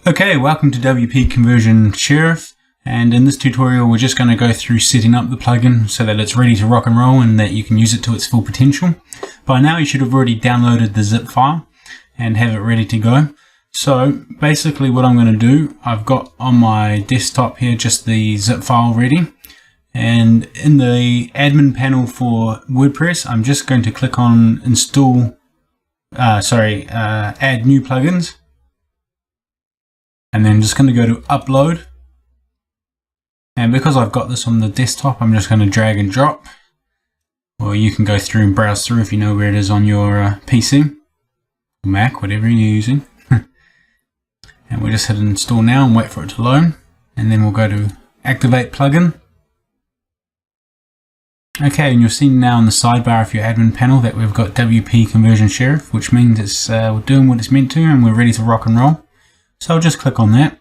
Okay, welcome to WP Conversion Sheriff, and in this tutorial we're just going to go through setting up the plugin so that it's ready to rock and roll and that you can use it to its full potential. By now you should have already downloaded the zip file and have it ready to go. So basically what I'm going to do, I've got on my desktop here just the zip file ready, and in the admin panel for WordPress I'm just going to click on add new plugins. And then I'm just going to go to upload, and because I've got this on the desktop I'm just going to drag and drop, or you can go through and browse through if you know where it is on your PC, Mac, whatever you're using. And we'll just hit install now and wait for it to load, and then we'll go to activate plugin. Okay, and you'll see now in the sidebar of your admin panel that we've got WP Conversion Sheriff, which means it's doing what it's meant to and we're ready to rock and roll. So I'll just click on that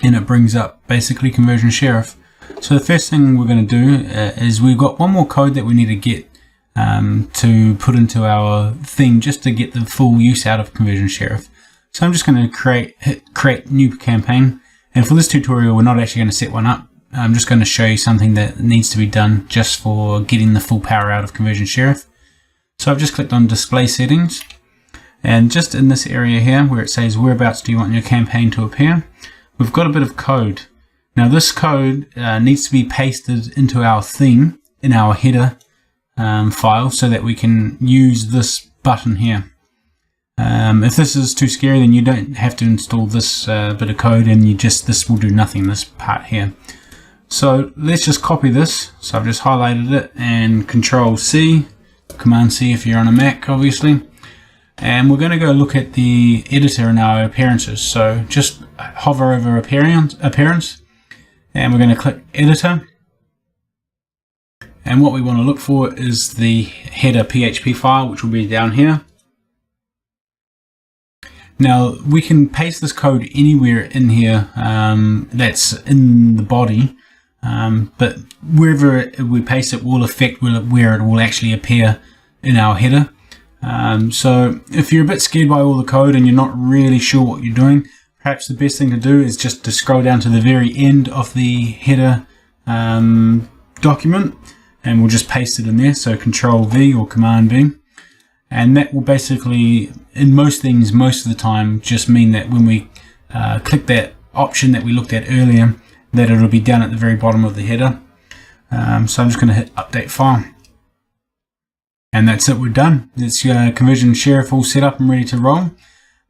and it brings up basically Conversion Sheriff. So the first thing we're going to do is we've got one more code that we need to get to put into our thing just to get the full use out of Conversion Sheriff. So I'm just going to create new campaign, and for this tutorial we're not actually going to set one up. I'm just going to show you something that needs to be done just for getting the full power out of Conversion Sheriff. So I've just clicked on display settings. And just in this area here where it says whereabouts do you want your campaign to appear, we've got a bit of code. Now this code needs to be pasted into our theme in our header file so that we can use this button here. If this is too scary, then you don't have to install this bit of code, and this will do nothing, this part here. So let's just copy this. So I've just highlighted it and Control C, Command C if you're on a Mac obviously. And we're going to go look at the editor in our appearances. So just hover over appearance, and we're going to click editor. And what we want to look for is the header PHP file, which will be down here. Now we can paste this code anywhere in here that's in the body, but wherever we paste it will affect where it will actually appear in our header. So if you're a bit scared by all the code and you're not really sure what you're doing, perhaps the best thing to do is just to scroll down to the very end of the header document, and we'll just paste it in there. So Control V or Command V, and that will basically, in most things, most of the time, just mean that when we click that option that we looked at earlier, that it'll be down at the very bottom of the header. So I'm just going to hit update file. And that's it, we're done. It's Conversion Sheriff all set up and ready to roll.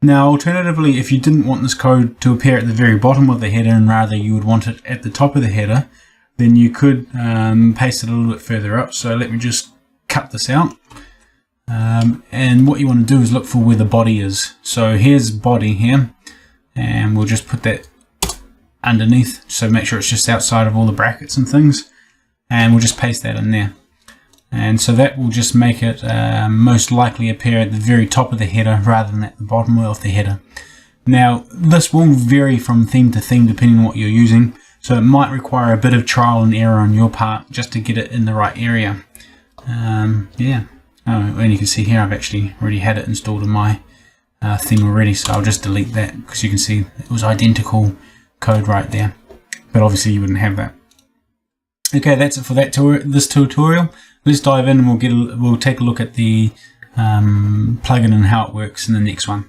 Now alternatively, if you didn't want this code to appear at the very bottom of the header and rather you would want it at the top of the header, then you could paste it a little bit further up. So let me just cut this out. And what you want to do is look for where the body is. So here's body here, and we'll just put that underneath. So make sure it's just outside of all the brackets and things. And we'll just paste that in there. And so that will just make it most likely appear at the very top of the header rather than at the bottom of the header. Now this will vary from theme to theme depending on what you're using, so it might require a bit of trial and error on your part just to get it in the right area. Yeah. Oh, and you can see here I've actually already had it installed in my theme already, so I'll just delete that because you can see it was identical code right there, but obviously you wouldn't have that. Okay, that's it for this tutorial. Let's dive in and we'll take a look at the plugin and how it works in the next one.